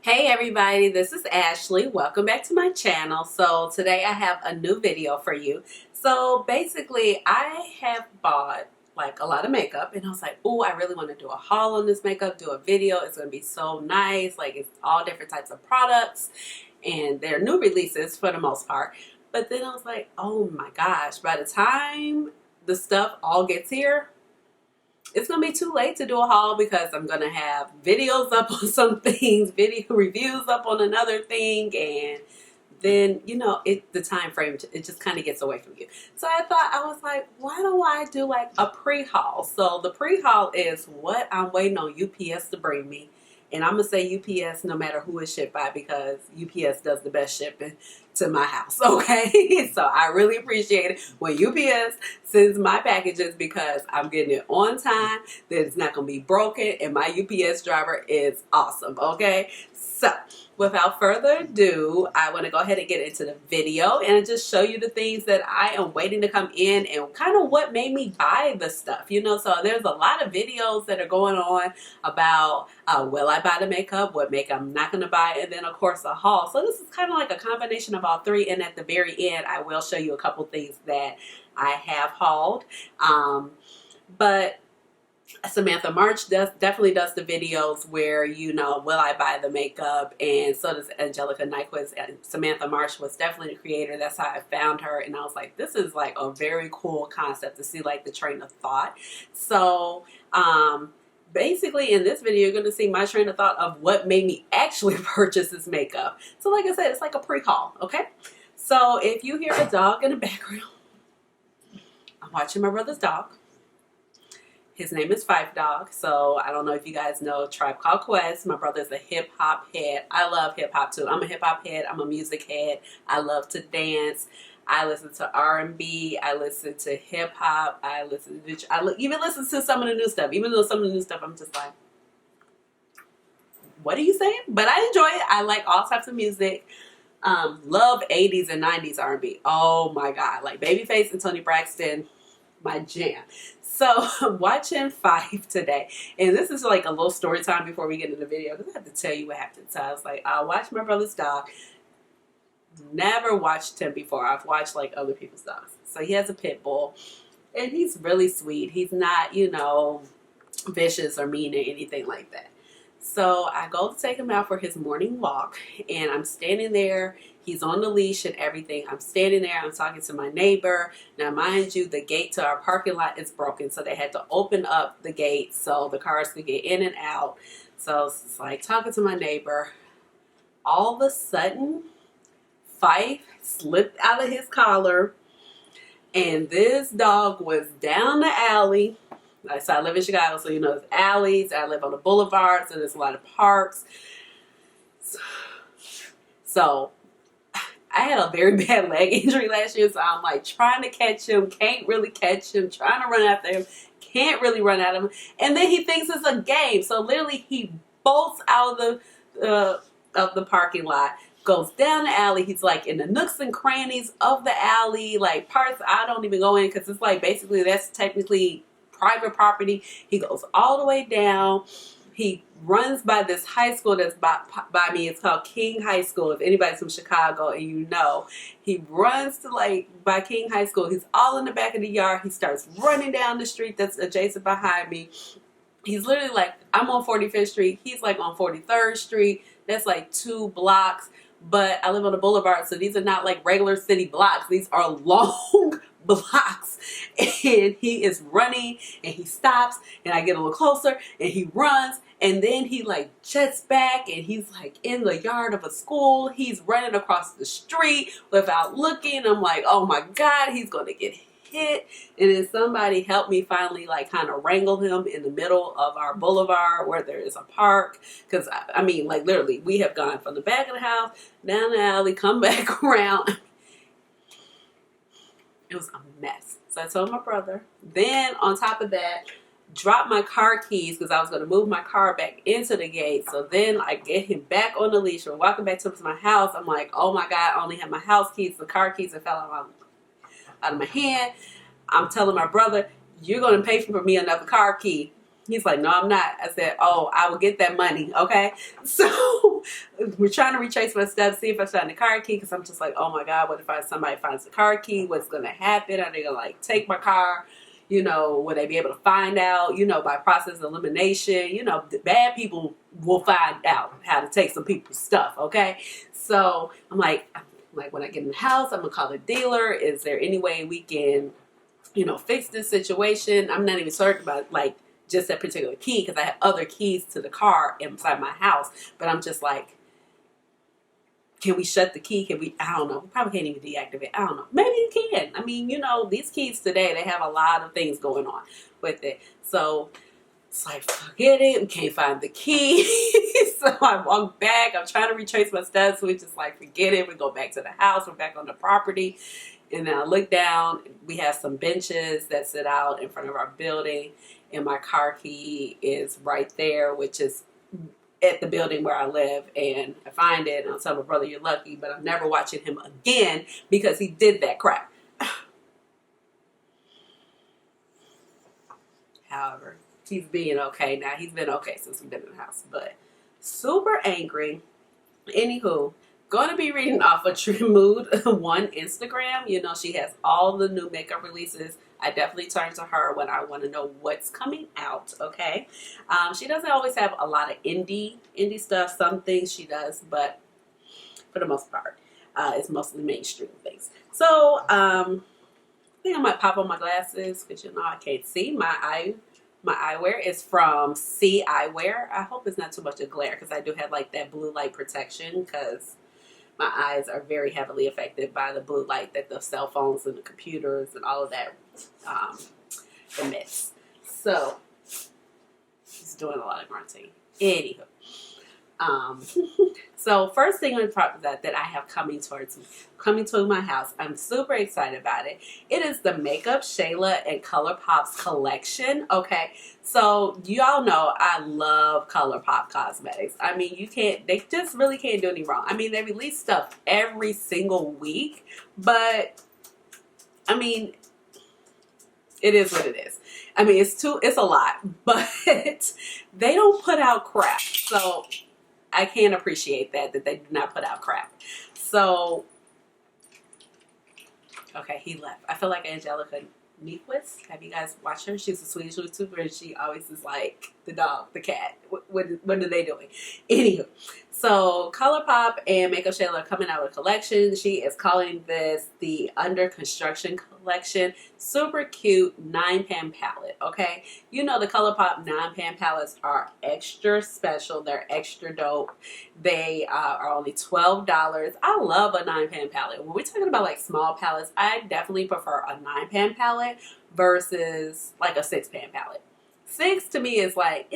Hey everybody, this is Ashley. Welcome back to my channel. So today I have a new video for you. So basically I have bought like a lot of makeup and I was like, oh, I really want to do a haul on this makeup, do a video. It's going to be so nice. Like it's all different types of products and they're new releases for the most part. But then I was like, oh my gosh, by the time the stuff all gets here, it's gonna be too late to do a haul because I'm gonna have videos up on some things, video reviews up on another thing, and then the time frame, it just kind of gets away from you. So I was like, why don't I do like a pre-haul? So the pre-haul is what I'm waiting on UPS to bring me. And I'm going to say UPS no matter who it's shipped by because UPS does the best shipping to my house, okay? So I really appreciate it when UPS sends my packages because I'm getting it on time, that it's not going to be broken, and my UPS driver is awesome, okay? So without further ado, I want to go ahead and get into the video and just show you the things that I am waiting to come in and kind of what made me buy the stuff, so there's a lot of videos that are going on about will I buy the makeup, what makeup I'm not going to buy, and then of course a haul. So this is kind of like a combination of all three, and at the very end I will show you a couple things that I have hauled. But Samantha March definitely does the videos where, will I buy the makeup, and so does Angelica Nyquist. And Samantha March was definitely the creator. That's how I found her, and I was like, this is like a very cool concept to see like the train of thought. So basically in this video you're going to see my train of thought of what made me actually purchase this makeup. So like I said, it's like a pre-haul, okay? So if you hear a dog in the background, I'm watching my brother's dog. His name is Five Dog. So I don't know if you guys know Tribe Called Quest. My brother's a hip hop head. I love hip hop too. I'm a hip hop head. I'm a music head. I love to dance. I listen to R&B. I listen to hip hop. I even listen to some of the new stuff. Even though some of the new stuff I'm just like, what are you saying? But I enjoy it. I like all types of music. Love 80s and 90s R&B. Oh my God. Like Babyface and Toni Braxton, my jam. So I'm watching Five today, and this is like a little story time before we get into the video because I have to tell you what happened. So I was like, I'll watch my brother's dog. Never watched him before. I've watched like other people's dogs. So he has a pit bull, and he's really sweet. He's not, vicious or mean or anything like that. So I go to take him out for his morning walk, and I'm standing there. He's on the leash and everything. I'm standing there. I'm talking to my neighbor. Now, mind you, the gate to our parking lot is broken, so they had to open up the gate so the cars could get in and out. So it's like talking to my neighbor. All of a sudden, Fife slipped out of his collar, and this dog was down the alley. So I live in Chicago, so there's alleys. I live on the boulevard, so there's a lot of parks. So I had a very bad leg injury last year, so I'm like trying to catch him, can't really catch him, trying to run after him, can't really run at him. And then he thinks it's a game. So literally he bolts out of the parking lot, goes down the alley. He's like in the nooks and crannies of the alley, like parts I don't even go in because it's like basically that's technically private property. He goes all the way down. He runs by this high school that's by me. It's called King High School. If anybody's from Chicago and he runs to like by King High School. He's all in the back of the yard. He starts running down the street that's adjacent behind me. He's literally like, I'm on 45th Street. He's like on 43rd Street. That's like 2 blocks. But I live on a boulevard, so these are not like regular city blocks. These are long blocks. And he is running, and he stops, and I get a little closer, and he runs, and then he like jets back, and he's like in the yard of a school. He's running across the street without looking. I'm like, oh my God, he's going to get hit. And then somebody helped me finally like kind of wrangle him in the middle of our boulevard where there is a park, because I mean like literally we have gone from the back of the house down the alley, come back around. It was a mess. So I told my brother. Then on top of that, dropped my car keys because I was going to move my car back into the gate. So then I get him back on the leash. We're walking back to my house. I'm like, oh my God, I only have my house keys. The car keys that fell out of my hand. I'm telling my brother, you're going to pay for me another car key. He's like, no, I'm not. I said, oh, I will get that money, okay? So we're trying to retrace my steps, see if I find the car key, because I'm just like, oh my God, what if somebody finds the car key? What's going to happen? Are they going to like take my car? You know, will they be able to find out, you know, by process of elimination? You know, the bad people will find out how to take some people's stuff, okay? So I'm like, when I get in the house, I'm going to call the dealer. Is there any way we can, you know, fix this situation? I'm not even certain about like just that particular key, because I have other keys to the car inside my house. But I'm just like, can we shut the key? Can we? I don't know. We probably can't even deactivate. I don't know. Maybe you can. I mean, you know, these keys today, they have a lot of things going on with it. So it's like, forget it. We can't find the key. So I walk back. I'm trying to retrace my steps. We just like, forget it. We go back to the house. We're back on the property. And then I look down. We have some benches that sit out in front of our building. And my car key is right there, which is at the building where I live. And I find it, and I'll tell my brother, you're lucky, but I'm never watching him again because he did that crap. However, he's being okay now. He's been okay since we've been in the house, but super angry. Anywho, going to be reading off of True Mood One Instagram. You know, she has all the new makeup releases. I definitely turn to her when I want to know what's coming out, okay? She doesn't always have a lot of indie stuff. Some things she does, but for the most part, it's mostly mainstream things. So, I think I might pop on my glasses because, you know, I can't see. My eyewear is from C Eyewear. I hope it's not too much of glare because I do have, like, that blue light protection because my eyes are very heavily affected by the blue light that the cell phones and the computers and all of that emits. So he's doing a lot of grunting. Anywho, so first thing on top that I have coming to my house, I'm super excited about it. It is the Makeup Shayla and Colourpop's collection. Okay, so y'all know I love Colourpop cosmetics. I mean, they just really can't do any wrong. I mean, they release stuff every single week, but I mean, it is what it is. I mean, it's a lot, but they don't put out crap. So I can appreciate that they do not put out crap. So, okay, he left. I feel like Angelica Niequist. Have you guys watched her? She's a Swedish YouTuber, and she always is like the dog, the cat. What are they doing? Anywho, so Colourpop and Makeup Shayla are coming out with a collection. She is calling this the Under Construction collection. Super cute 9-pan palette, okay? You know the Colourpop 9-pan palettes are extra special. They're extra dope. They are only $12. I love a 9-pan palette. When we're talking about like small palettes, I definitely prefer a 9-pan palette versus like a 6-pan palette. 6 to me is like,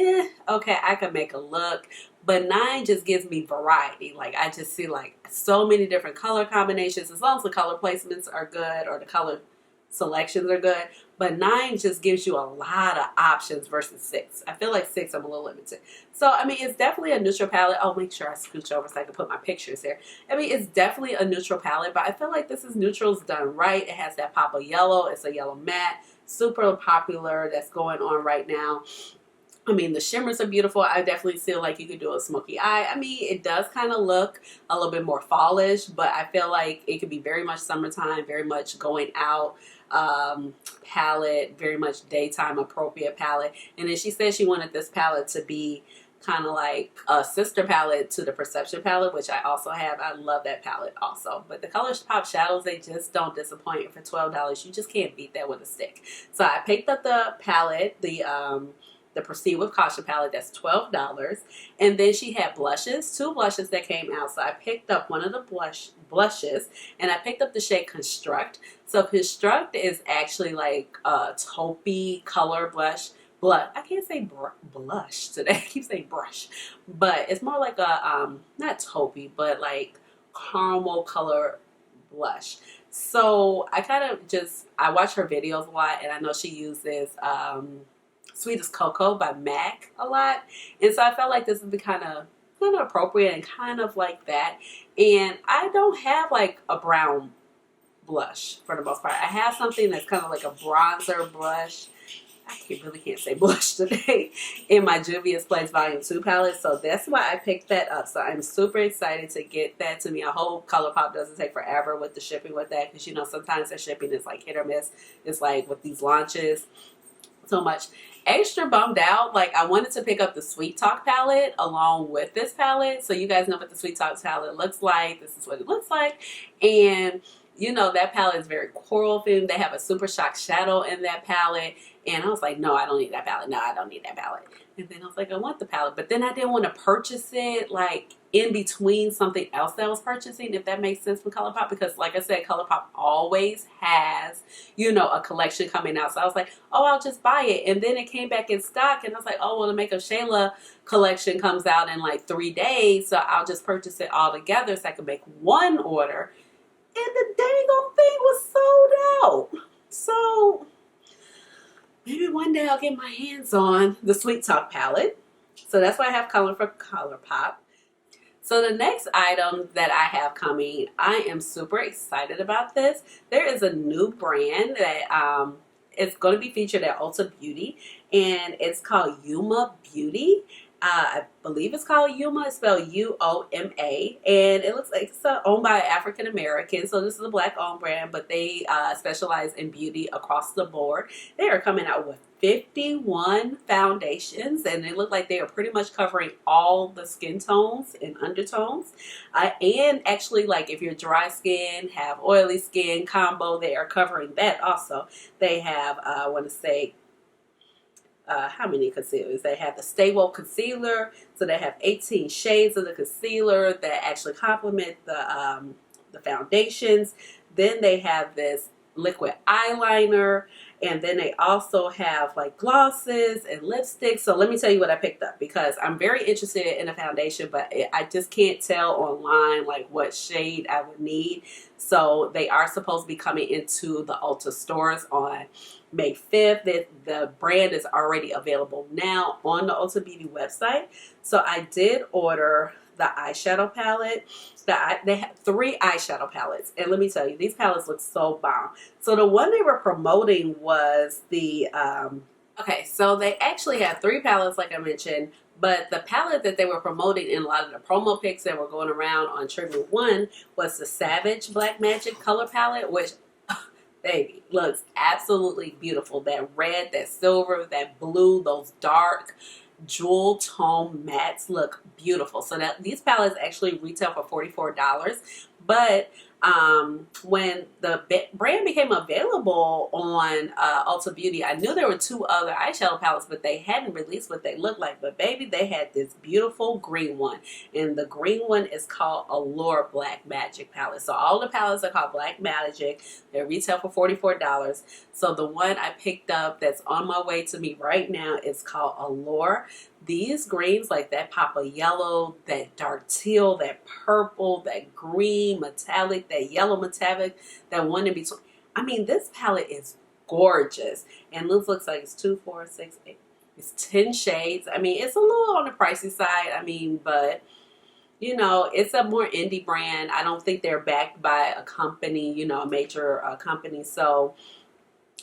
okay, I can make a look. But 9 just gives me variety. Like, I just see like so many different color combinations, as long as the color placements are good or the color selections are good. But 9 just gives you a lot of options versus 6. I feel like 6, I'm a little limited. So, I mean, it's definitely a neutral palette. I'll make sure I scooch over so I can put my pictures here. I mean, it's definitely a neutral palette, but I feel like this is neutrals done right. It has that pop of yellow. It's a yellow matte. Super popular. That's going on right now. I mean, the shimmers are beautiful. I definitely feel like you could do a smoky eye. I mean, it does kind of look a little bit more fallish, but I feel like it could be very much summertime, very much going out palette, very much daytime appropriate palette. And then she said she wanted this palette to be kind of like a sister palette to the Perception palette, which I also have. I love that palette also. But the Colourpop shadows, they just don't disappoint. For $12, you just can't beat that with a stick. So I picked up the palette, the Proceed with Caution palette. That's $12. And then she had blushes, 2 blushes that came out. So I picked up one of the blushes, and I picked up the shade Construct. So Construct is actually like a taupey color blush. I can't say blush today. I keep saying brush. But it's more like a, not taupey, but like caramel color blush. So I kind of I watch her videos a lot, and I know she uses Sweet as Cocoa by MAC a lot. And so I felt like this would be kind of appropriate and kind of like that. And I don't have like a brown blush for the most part. I have something that's kind of like a bronzer blush. really can't say blush today, in my Juvia's Place Volume 2 palette. So that's why I picked that up. So I'm super excited to get that to me. I hope Colourpop doesn't take forever with the shipping with that, because you know sometimes the shipping is like hit or miss. It's like with these launches so much. Extra bummed out, like I wanted to pick up the Sweet Talk palette along with this palette. So you guys know what the Sweet Talk palette looks like. This is what it looks like. And you know that palette is very coral themed. They have a Super Shock shadow in that palette. And I was like, no, I don't need that palette. No, I don't need that palette. And then I was like, I want the palette. But then I didn't want to purchase it like in between something else that I was purchasing, if that makes sense, from Colourpop. Because like I said, Colourpop always has, you know, a collection coming out. So I was like, oh, I'll just buy it. And then it came back in stock. And I was like, oh, well, the Makeup Shayla collection comes out in like 3 days. So I'll just purchase it all together so I can make one order. And the dang old thing was sold out. So maybe one day I'll get my hands on the Sweet Talk palette. So that's why I have color for Colourpop. So the next item that I have coming, I am super excited about this. There is a new brand that it's going to be featured at Ulta Beauty, and it's called Zuma Beauty. I believe it's called Uoma. It's spelled U-O-M-A, and it looks like it's owned by African American. So this is a black-owned brand, but they specialize in beauty across the board. They are coming out with 51 foundations, and they look like they are pretty much covering all the skin tones and undertones. And actually, like if you're dry skin, have oily skin combo, they are covering that also. They have, I want to say, how many concealers? They have the Stay Woke concealer, so they have 18 shades of the concealer that actually complement the foundations. Then they have this liquid eyeliner, and then they also have like glosses and lipsticks. So let me tell you what I picked up, because I'm very interested in a foundation, but I just can't tell online like what shade I would need. So they are supposed to be coming into the Ulta stores on May 5th. The brand is already available now on the Ulta Beauty website. So I did order the eyeshadow palette. They have 3 eyeshadow palettes, and let me tell you, these palettes look so bomb. So the one they were promoting was the okay, so they actually had 3 palettes like I mentioned, but the palette that they were promoting in a lot of the promo pics that were going around on Tribute 1 was the Savage Black Magic color palette, which baby, looks absolutely beautiful. That red, that silver, that blue, those dark jewel tone mattes look beautiful. So that these palettes actually retail for $44, but when the brand became available on Ulta Beauty, I knew there were 2 other eyeshadow palettes, but they hadn't released what they looked like. But baby, they had this beautiful green one, and the green one is called Allure Black Magic palette. So all the palettes are called Black Magic. They retail for $44. So the one I picked up that's on my way to me right now is called Allure. These greens, like that pop of yellow, that dark teal, that purple, that green metallic, that yellow metallic, that one in between. I mean, this palette is gorgeous. And this looks like it's 2, 4, 6, 8. It's 10 shades. I mean, it's a little on the pricey side. I mean, but you know, it's a more indie brand. I don't think they're backed by a company, you know, a major company. So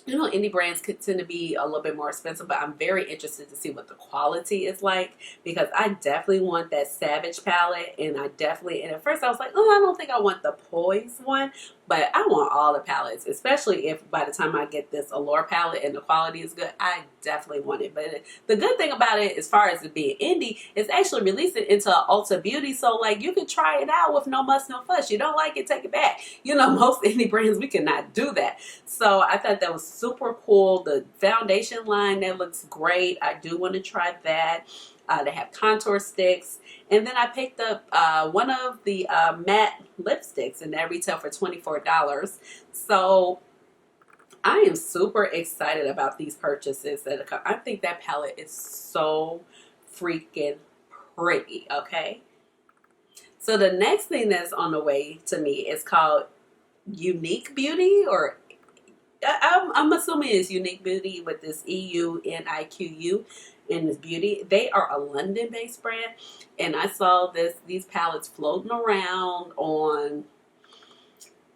you know, indie brands could tend to be a little bit more expensive, but I'm very interested to see what the quality is like, because I definitely want that Savage palette, and and at first I was like, oh, I don't think I want the Poise one, but I want all the palettes, especially if by the time I get this Allure palette and the quality is good. I definitely want it. But the good thing about it, as far as it being indie, is actually releasing into Ulta Beauty, so like you can try it out with no muss, no fuss. You don't like it, take it back. You know, most indie brands, we cannot do that. So I thought that was super cool. The foundation line, that looks great. I do want to try that. They have contour sticks. And then I picked up one of the matte lipsticks, and that retail for $24. So I am super excited about these purchases. I think that palette is so freaking pretty, okay? So the next thing that's on the way to me is called Uunique Beauty, or I'm assuming it's Uunique Beauty with this E-U-N-I-Q-U in this beauty. They are a London-based brand, and I saw these palettes floating around on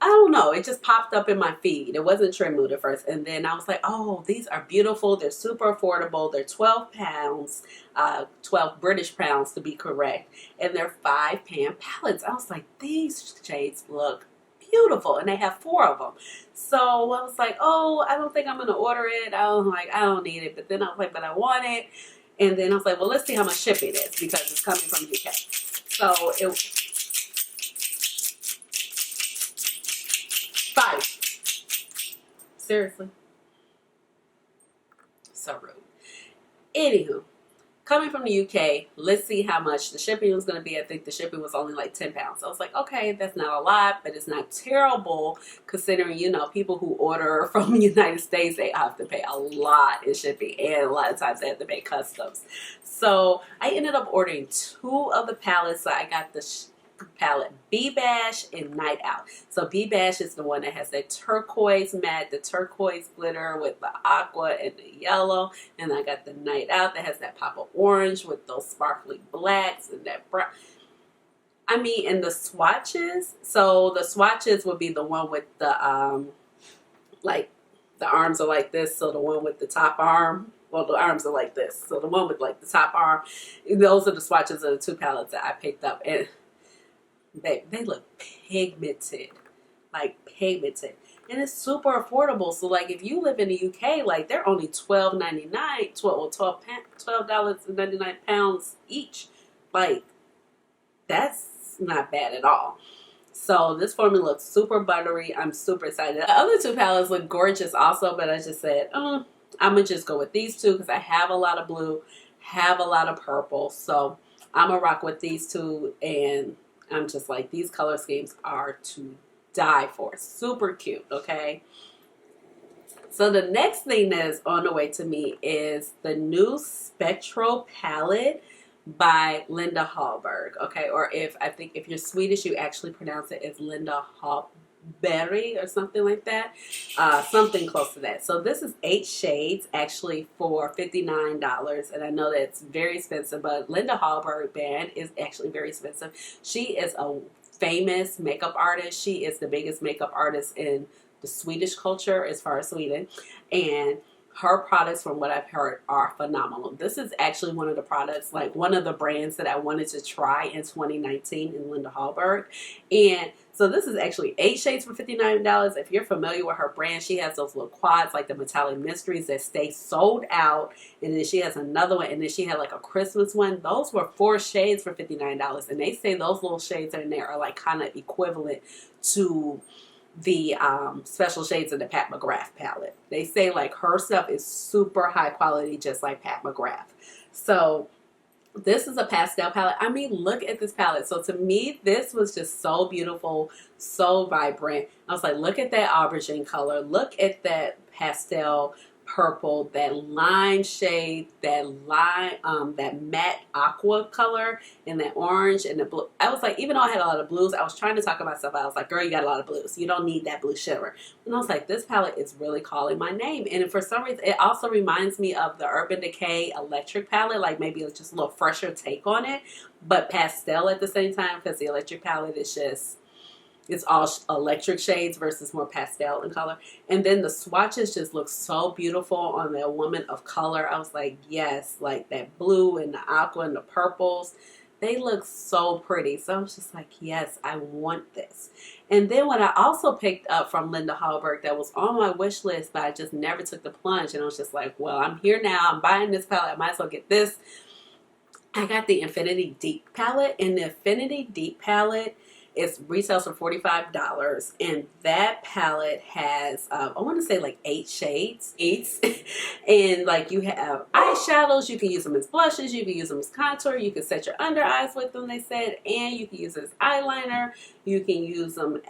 don't know, it just popped up in my feed. It wasn't Trend Mood at first. And then I was like, oh, these are beautiful. They're super affordable. They're 12 pounds, 12 British pounds to be correct. And they're 5-pan palettes. I was like, these shades look beautiful. And they have 4 of them. So I was like, oh, I don't think I'm going to order it. I don't need it. But then I was like, but I want it. And then I was like, well, let's see how much shipping is because it's coming from the UK. So it was 5. Seriously. So rude. Anywho, coming from the UK, let's see how much the shipping was going to be. I think the shipping was only like 10 pounds. So I was like, okay, that's not a lot, but it's not terrible considering, you know, people who order from the United States, they have to pay a lot in shipping and a lot of times they have to pay customs. So I ended up ordering 2 of the palettes. So I got the palette Bee Bash and Night Out. So Bee Bash is the one that has that turquoise matte, the turquoise glitter with the aqua and the yellow. And I got the Night Out that has that pop of orange with those sparkly blacks and that brown. I mean, and the swatches. So the swatches would be the one with the like the arms are like this. So the one with the top arm. Well, the arms are like this. So the one with like the top arm. Those are the swatches of the 2 palettes that I picked up. And they look pigmented, like pigmented, and it's super affordable. So like if you live in the UK, like they're only $12.99, $12.99 each. Like that's not bad at all. So this formula looks super buttery. I'm super excited. The other 2 palettes look gorgeous also, but I just said, I'm gonna just go with these 2 because I have a lot of blue, have a lot of purple. So I'm gonna rock with these 2, and I'm just like, these color schemes are to die for. Super cute, okay? So the next thing that is on the way to me is the new Spectral palette by Linda Hallberg, okay? Or I think if you're Swedish, you actually pronounce it as Linda Hallberg or something like that. Something close to that. So this is 8 shades actually for $59. And I know that it's very expensive, but Linda Hallberg band is actually very expensive. She is a famous makeup artist. She is the biggest makeup artist in the Swedish culture as far as Sweden. And her products, from what I've heard, are phenomenal. This is actually one of the products, like one of the brands that I wanted to try in 2019 in Linda Hallberg. And so this is actually 8 shades for $59. If you're familiar with her brand, she has those little quads, like the Metallic Mysteries, that stay sold out. And then she has another one, and then she had like a Christmas one. Those were 4 shades for $59. And they say those little shades in there are like kind of equivalent to the special shades in the Pat McGrath palette. They say like her stuff is super high quality, just like Pat McGrath. So this is a pastel palette. I mean, look at this palette. So to me, this was just so beautiful, so vibrant. I was like, look at that aubergine color. Look at that pastel purple, that lime shade, that matte aqua color, and that orange and the blue. I was like, even though I had a lot of blues, I was trying to talk about myself. I was like, girl, you got a lot of blues. You don't need that blue shimmer. And I was like, this palette is really calling my name. And for some reason, it also reminds me of the Urban Decay Electric palette, like maybe it's just a little fresher take on it, but pastel at the same time, because the Electric palette is just, it's all electric shades versus more pastel in color. And then the swatches just look so beautiful on that woman of color. I was like, yes, like that blue and the aqua and the purples. They look so pretty. So I was just like, yes, I want this. And then what I also picked up from Linda Hallberg that was on my wish list, but I just never took the plunge. And I was just like, well, I'm here now. I'm buying this palette. I might as well get this. I got the Infinity Deep palette. And the Infinity Deep palette, it retails for $45, and that palette has, I want to say like 8 shades each. And like you have eyeshadows, you can use them as blushes, you can use them as contour, you can set your under eyes with them, they said, and you can use it as eyeliner, you can use them,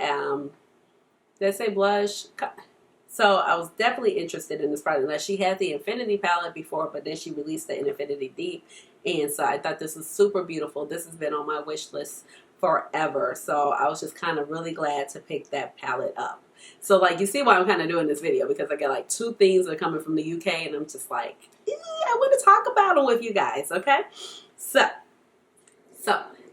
did I say blush? So I was definitely interested in this product. Now, she had the Infinity palette before, but then she released the Infinity Deep. And so I thought this was super beautiful. This has been on my wish list forever. So I was just kind of really glad to pick that palette up. So like you see why I'm kind of doing this video, because I got like 2 things that are coming from the UK and I'm just like, I want to talk about them with you guys. Okay. So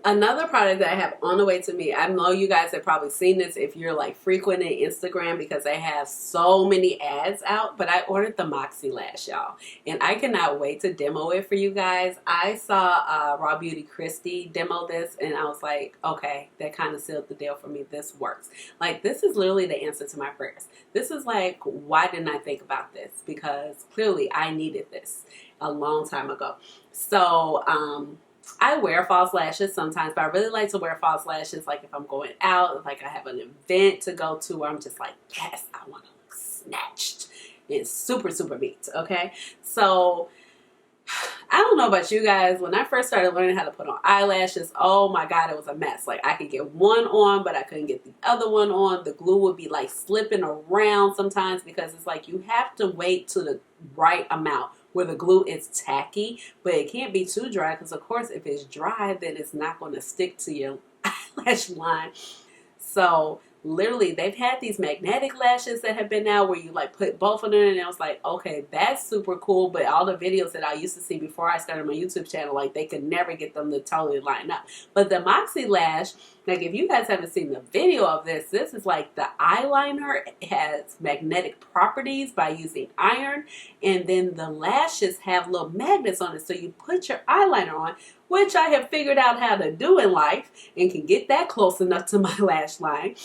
Another product that I have on the way to me, I know you guys have probably seen this if you're like frequenting Instagram because they have so many ads out, but I ordered the Moxie Lash, y'all. And I cannot wait to demo it for you guys. I saw Raw Beauty Christy demo this and I was like, okay, that kind of sealed the deal for me. This works. Like, this is literally the answer to my prayers. This is like, why didn't I think about this? Because clearly I needed this a long time ago. So, I wear false lashes sometimes, but I really like to wear false lashes like if I'm going out, like I have an event to go to where I'm just like, yes, I want to look snatched and super, super beat, okay? So, I don't know about you guys. When I first started learning how to put on eyelashes, oh my God, it was a mess. Like, I could get one on, but I couldn't get the other one on. The glue would be like slipping around sometimes because it's like you have to wait to the right amount where the glue is tacky, but it can't be too dry because, of course, if it's dry, then it's not going to stick to your eyelash line. So literally, they've had these magnetic lashes that have been out where you like put both of them in, and I was like, okay, that's super cool. But all the videos that I used to see before I started my YouTube channel, like they could never get them to totally line up. But the Moxie Lash, like if you guys haven't seen the video of this, this is like the eyeliner has magnetic properties by using iron, and then the lashes have little magnets on it. So you put your eyeliner on, which I have figured out how to do in life and can get that close enough to my lash line.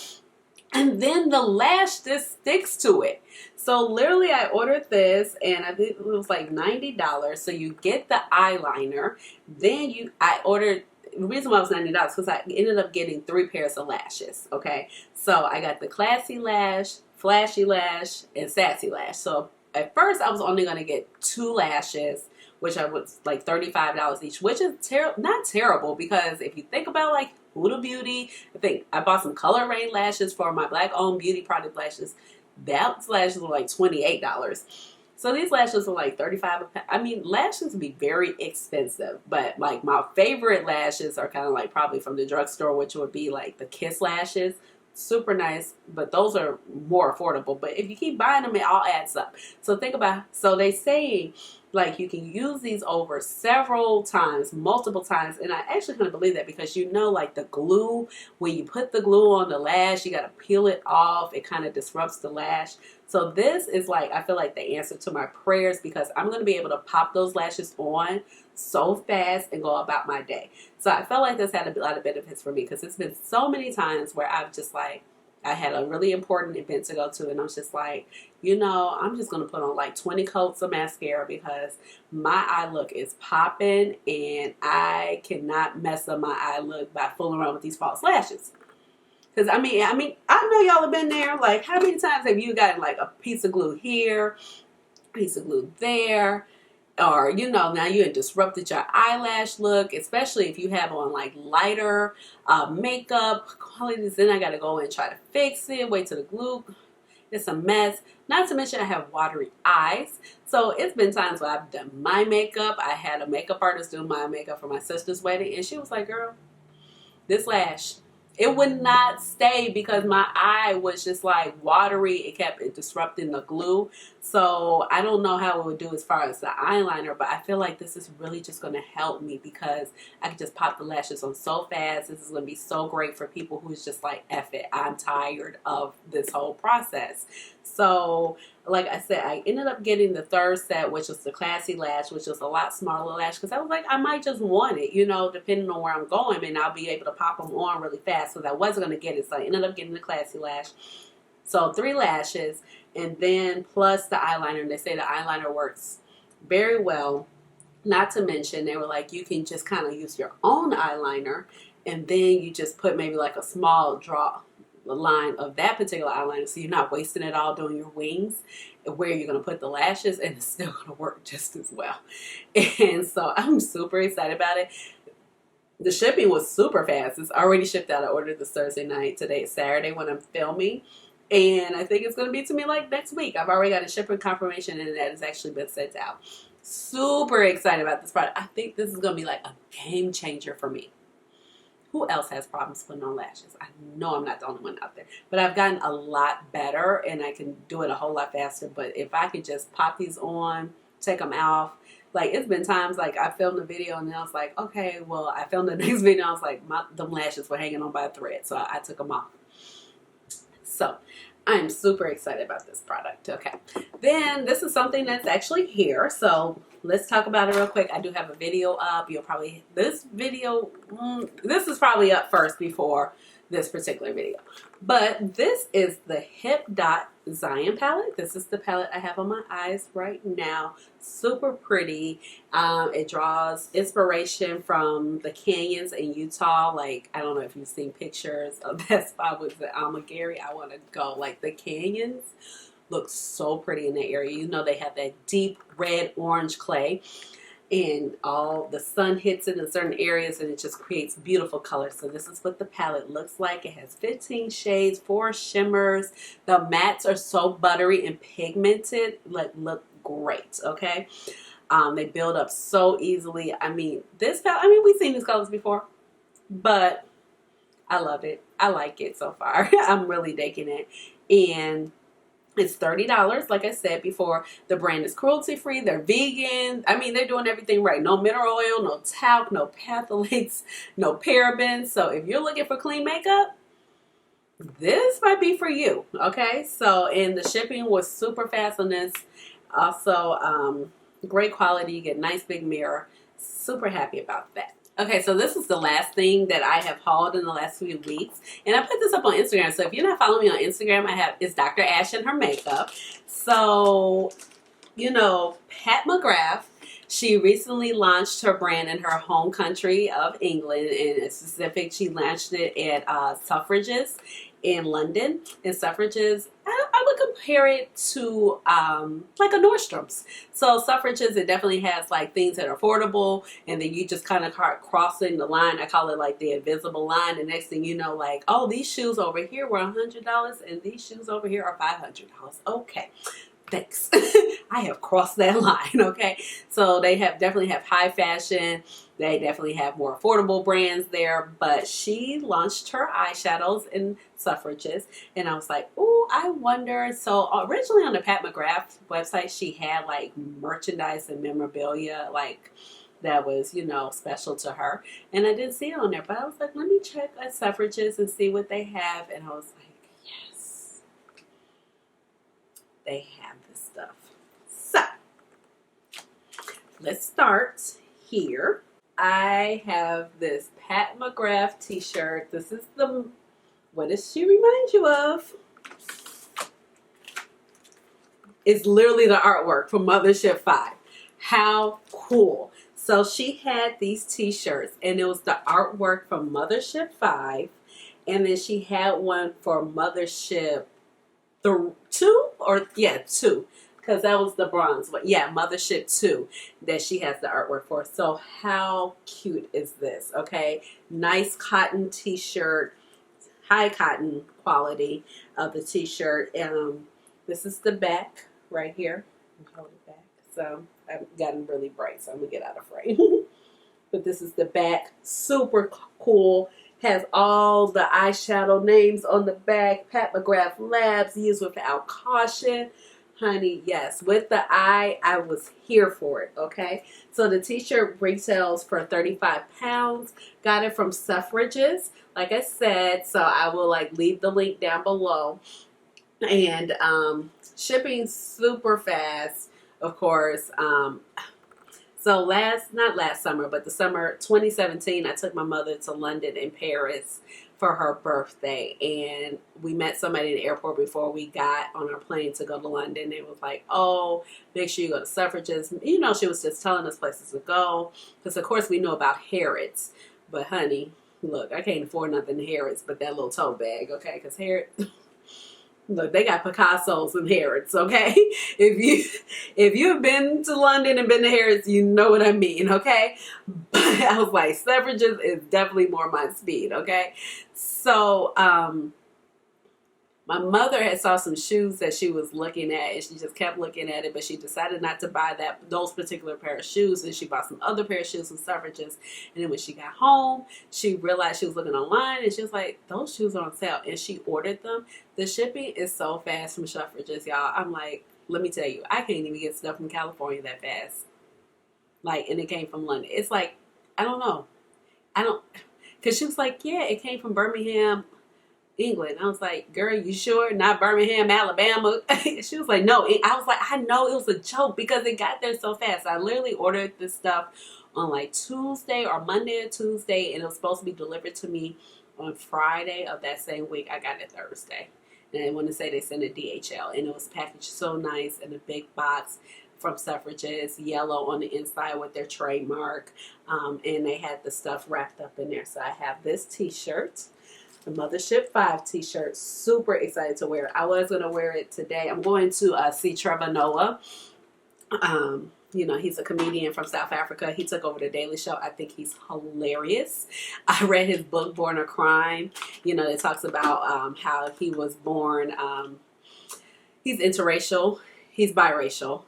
And then the lash just sticks to it. So literally I ordered this and I think it was like $90. So you get the eyeliner. Then I ordered, the reason why it was $90 because I ended up getting 3 pairs of lashes. Okay. So I got the classy lash, flashy lash, and sassy lash. So at first I was only going to get 2 lashes, which I was like $35 each, which is not terrible because if you think about like Zuma Beauty, I think I bought some Color Rain lashes for my black owned beauty product lashes. Those lashes were like $28. So these lashes were like $35 a pack. I mean, lashes be very expensive, but like my favorite lashes are kind of like probably from the drugstore, which would be like the Kiss lashes. Super nice, but those are more affordable. But if you keep buying them, it all adds up. So think about, so they say like you can use these over several times, multiple times, and I actually couldn't believe that because you know like the glue, when you put the glue on the lash, you got to peel it off. It kind of disrupts the lash. So this is like, I feel like the answer to my prayers because I'm going to be able to pop those lashes on so fast and go about my day. So I felt like this had a lot of benefits for me because it's been so many times where I've just like, I had a really important event to go to and I was just like, you know, I'm just going to put on like 20 coats of mascara because my eye look is popping and I cannot mess up my eye look by fooling around with these false lashes. Because I mean, I know y'all have been there. Like, how many times have you gotten like a piece of glue here, piece of glue there, or you know, now you had disrupted your eyelash look, especially if you have on like lighter makeup qualities. Then I got to go and try to fix it. Wait till the glue. It's a mess. Not to mention I have watery eyes. So it's been times where I've done my makeup. I had a makeup artist do my makeup for my sister's wedding, and she was like, "Girl, this lash." It would not stay because my eye was just like watery. It kept disrupting the glue. So I don't know how it would do as far as the eyeliner, but I feel like this is really just going to help me because I can just pop the lashes on so fast. This is going to be so great for people who's just like, F it, I'm tired of this whole process. So like I said, I ended up getting the third set, which was the classy lash, which was a lot smaller lash because I was like, I might just want it, you know, depending on where I'm going, and I'll be able to pop them on really fast because I wasn't going to get it. So I ended up getting the classy lash. So 3 lashes and then plus the eyeliner, and they say the eyeliner works very well. Not to mention, they were like, you can just kind of use your own eyeliner and then you just put maybe like a small draw line of that particular eyeliner so you're not wasting it all doing your wings where you're going to put the lashes, and it's still going to work just as well. And so I'm super excited about it. The shipping was super fast. It's already shipped out. I ordered this Thursday night. Today is Saturday when I'm filming, and I think it's going to be to me like next week. I've already got a shipping confirmation and that has actually been sent out. Super excited about this product. I think this is going to be like a game changer for me. Who else has problems putting on lashes? I know I'm not the only one out there. But I've gotten a lot better and I can do it a whole lot faster. But if I could just pop these on, take them off, Like, it's been times, like, I filmed a video and then I was like, okay, well, I filmed the next video and I was like, them lashes were hanging on by a thread, so I took them off. So I'm super excited about this product. Okay, then this is something that's actually here, so let's talk about it real quick. I do have a video up. You'll probably, this is probably up first before this particular video. But this is the Hip Dot Zion palette. This is the palette I have on my eyes right now. Super pretty. It draws inspiration from the canyons in Utah. Like, I don't know if you've seen pictures of that spot with the Almagary. I want to go. Like, the canyons look so pretty in that area. You know, they have that deep red orange clay, and all the sun hits it in certain areas and it just creates beautiful colors. So this is what the palette looks like. It has 15 shades, 4 shimmers. The mattes are so buttery and pigmented, like, look great. Okay, they build up so easily. I mean, this palette, I mean, we've seen these colors before, but I love it. I like it so far. I'm really digging it. And it's $30, like I said before. The brand is cruelty-free. They're vegan. I mean, they're doing everything right. No mineral oil, no talc, no phthalates, no parabens. So if you're looking for clean makeup, this might be for you, okay? So, and the shipping was super fast on this. Also, great quality. You get a nice big mirror. Super happy about that. Okay, so this is the last thing that I have hauled in the last few weeks. And I put this up on Instagram. So if you're not following me on Instagram, it's Dr. Ash and her makeup. So, you know, Pat McGrath, she recently launched her brand in her home country of England. And in specific, she launched it at Suffrages in London. And Suffrages, I would compare it to like a Nordstrom's. So Suffrages, it definitely has like things that are affordable, and then you just kind of start crossing the line. I call it like the invisible line. The next thing you know, like, oh, these shoes over here were $100 and these shoes over here are $500. Okay, thanks. I have crossed that line. Okay, so they definitely have high fashion. They definitely have more affordable brands there, but she launched her eyeshadows in Suffrages, and I was like, oh, I wonder. So originally on the Pat McGrath website, she had like merchandise and memorabilia, like that was, you know, special to her, and I didn't see it on there, but I was like, let me check at Suffrages and see what they have, and I was like, yes, they have this stuff. So let's start here. I have this Pat McGrath t-shirt. This is what does she remind you of? It's literally the artwork from Mothership 5. How cool. So she had these t-shirts, and it was the artwork from Mothership 5, and then she had one for Mothership 2, because that was the bronze one. Yeah, Mothership 2 that she has the artwork for. So how cute is this? Okay, nice cotton t-shirt, high cotton quality of the t-shirt. This is the back right here. Hold it back. So I've gotten really bright, so I'm gonna get out of frame. But this is the back. Super cool. Has all the eyeshadow names on the back. Pat McGrath Labs, used without caution. Honey, yes. With the eye, I was here for it, okay? So the t-shirt retails for 35 pounds. Got it from Suffrages, like I said. So I will leave the link down below. And shipping super fast, of course. So not last summer, but the summer 2017, I took my mother to London and Paris for her birthday, and we met somebody in the airport before we got on our plane to go to London. It was like, oh, make sure you go to Suffrages. You know, she was just telling us places to go, because of course we know about Harrods, but honey, look, I can't afford nothing Harrods but that little tote bag, okay? Because Harrods, look, they got Picasso's and Harrods, okay? If you've been to London and been to Harrods, you know what I mean, okay? But I was like, Suffrages is definitely more my speed, okay? So, my mother had saw some shoes that she was looking at, and she just kept looking at it, but she decided not to buy those particular pair of shoes, and she bought some other pair of shoes from Suffrages. And then when she got home, she realized she was looking online, and she was like, those shoes are on sale, and she ordered them. The shipping is so fast from Suffrages, y'all. I'm like, let me tell you, I can't even get stuff from California that fast. Like, and it came from London. It's like, I don't know. I don't, because she was like, yeah, it came from Birmingham, England. I was like, girl, you sure? Not Birmingham, Alabama? She was like, no. I was like, I know it was a joke because it got there so fast. I literally ordered this stuff on like Tuesday or Monday or Tuesday, and it was supposed to be delivered to me on Friday of that same week. I got it Thursday. And I want to say they sent it DHL, and it was packaged so nice in a big box from Suffrages, yellow on the inside with their trademark, and they had the stuff wrapped up in there. So I have this t-shirt, the Mothership 5 t-shirt. Super excited to wear it. I was going to wear it today. I'm going to see Trevor Noah. You know, he's a comedian from South Africa. He took over the Daily Show. I think he's hilarious. I read his book, Born a Crime. You know, it talks about how he was born. He's interracial. He's biracial,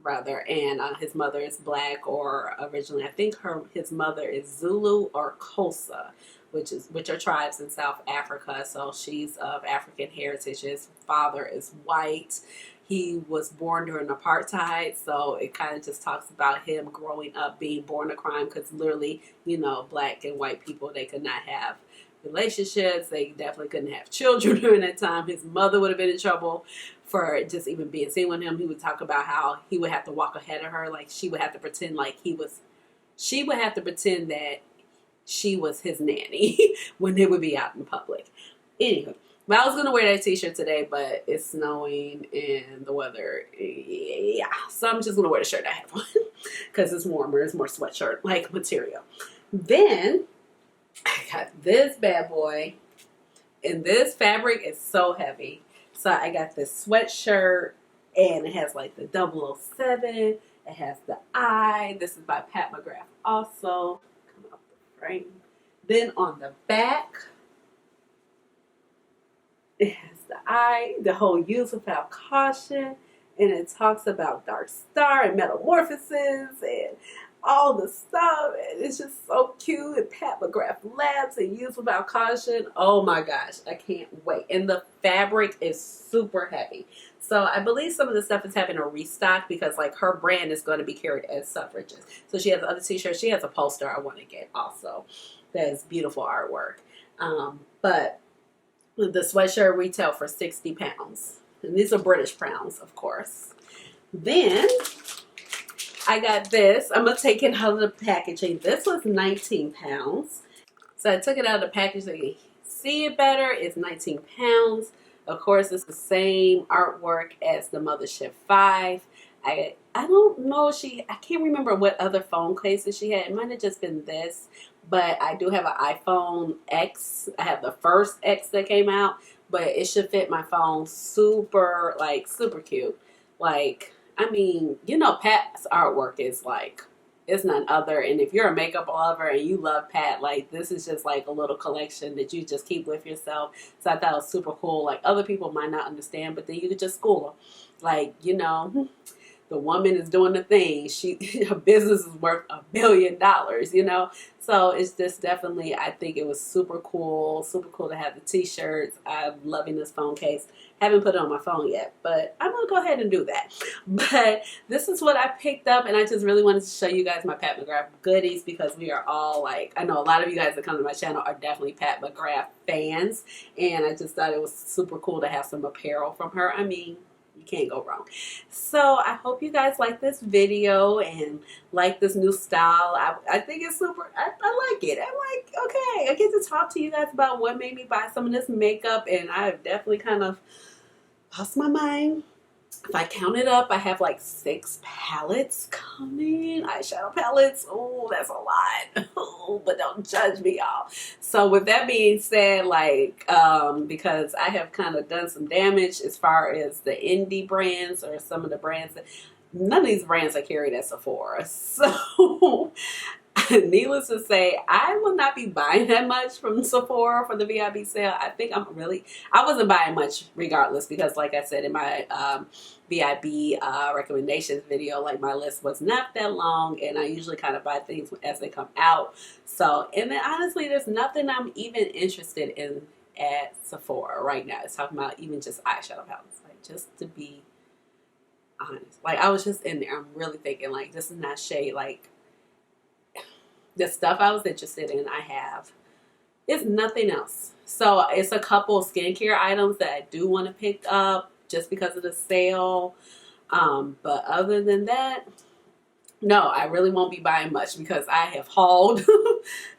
rather. And his mother is black, or originally, I think his mother is Zulu or Xhosa, which are tribes in South Africa. So she's of African heritage. His father is white. He was born during apartheid, so it kind of just talks about him growing up being born a crime, because literally, you know, black and white people, they could not have relationships. They definitely couldn't have children during that time. His mother would have been in trouble for just even being seen with him. He would talk about how he would have to walk ahead of her, like she would have to pretend like she would have to pretend that she was his nanny when they would be out in public. Anywho. But I was going to wear that t-shirt today, but it's snowing and the weather, yeah. So I'm just going to wear the shirt I have on because it's warmer. It's more sweatshirt-like material. Then I got this bad boy, and this fabric is so heavy. So I got this sweatshirt, and it has like the 007. It has the eye. This is by Pat McGrath also. Come out the frame. Then on the back, it has the eye, the whole use without caution, and it talks about Dark Star and metamorphosis and all the stuff. And it's just so cute. And Pat McGrath labs and use without caution. Oh my gosh, I can't wait. And the fabric is super heavy. So I believe some of the stuff is having a restock because like her brand is going to be carried as Suffrages. So she has other t-shirts. She has a poster I want to get also. That is beautiful artwork. But the sweatshirt retail for 60 pounds. And these are British pounds, of course. Then I got this. I'm going to take it out of the packaging. This was 19 pounds. So I took it out of the package so you can see it better. It's 19 pounds. Of course, it's the same artwork as the Mothership 5. I don't know, I can't remember what other phone cases she had. It might have just been this, but I do have an iPhone X. I have the first X that came out, but it should fit my phone super cute. Like, I mean, you know, Pat's artwork is like, it's none other. And if you're a makeup lover and you love Pat, like this is just like a little collection that you just keep with yourself. So I thought it was super cool. Like other people might not understand, but then you could just school them. Like, you know, the woman is doing the thing. Her business is worth $1 billion, you know? So it's just definitely, I think it was super cool to have the t-shirts. I'm loving this phone case. Haven't put it on my phone yet, but I'm going to go ahead and do that. But this is what I picked up, and I just really wanted to show you guys my Pat McGrath goodies because we are all like, I know a lot of you guys that come to my channel are definitely Pat McGrath fans, and I just thought it was super cool to have some apparel from her. I mean, you can't go wrong. So I hope you guys like this video and like this new style. I think it's super, I like it. I'm like, okay, I get to talk to you guys about what made me buy some of this makeup, and I've definitely kind of lost my mind. If I count it up, I have like 6 palettes coming, eyeshadow palettes. Oh, that's a lot. Oh, but don't judge me, y'all. So with that being said, like, because I have kind of done some damage as far as the indie brands or some of the brands, none of these brands are carried at Sephora. So needless to say, I will not be buying that much from Sephora for the VIB sale. I think I wasn't buying much regardless because like I said in my VIB recommendations video, like my list was not that long and I usually kind of buy things as they come out. So, and then honestly, there's nothing I'm even interested in at Sephora right now. It's talking about even just eyeshadow palettes, like just to be honest. Like, I was just in there. I'm really thinking, like, this is not shade. Like, the stuff I was interested in, I have. It's nothing else. So it's a couple of skincare items that I do want to pick up just because of the sale. But other than that, no, I really won't be buying much because I have hauled.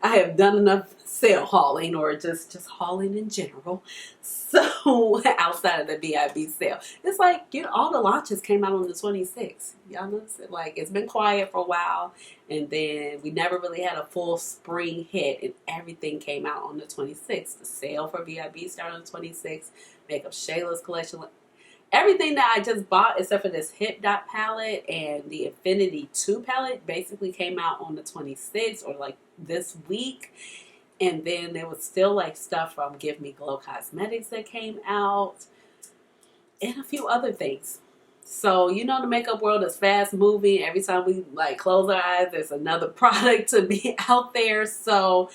I have done enough sale hauling, or just hauling in general. So outside of the BIB sale, it's like, you know, all the launches came out on the 26th. Y'all notice it? Like, it's been quiet for a while, and then we never really had a full spring hit, and everything came out on the 26th. The sale for BIB started on the 26th. Makeup Shayla's collection. Everything that I just bought, except for this Hip Dot palette and the Infinity 2 palette, basically came out on the 26th, or like this week. And then there was still like stuff from Give Me Glow Cosmetics that came out, and a few other things. So, you know, the makeup world is fast moving. Every time we like close our eyes, there's another product to be out there. So,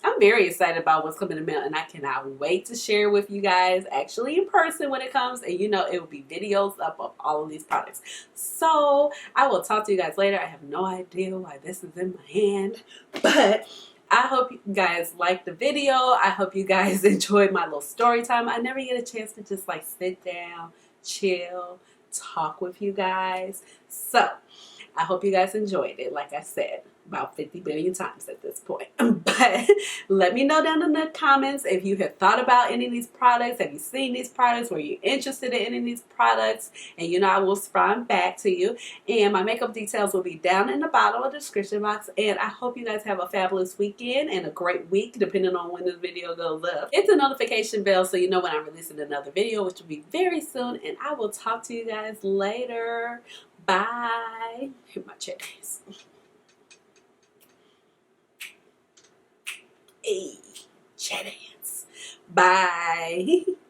I'm very excited about what's coming in the mail, and I cannot wait to share with you guys actually in person when it comes. And you know, it will be videos up of all of these products. So I will talk to you guys later. I have no idea why this is in my hand, but I hope you guys liked the video. I hope you guys enjoyed my little story time. I never get a chance to just like sit down, chill, talk with you guys. So I hope you guys enjoyed it. Like I said, about 50 billion times at this point. But let me know down in the comments if you have thought about any of these products. Have you seen these products? Were you interested in any of these products? And you know, I will respond back to you. And my makeup details will be down in the bottom of the description box. And I hope you guys have a fabulous weekend and a great week, depending on when this video goes up. Hit the notification bell so you know when I'm releasing another video, which will be very soon. And I will talk to you guys later. Bye. Hit my chest. Hey, chat hands. Bye.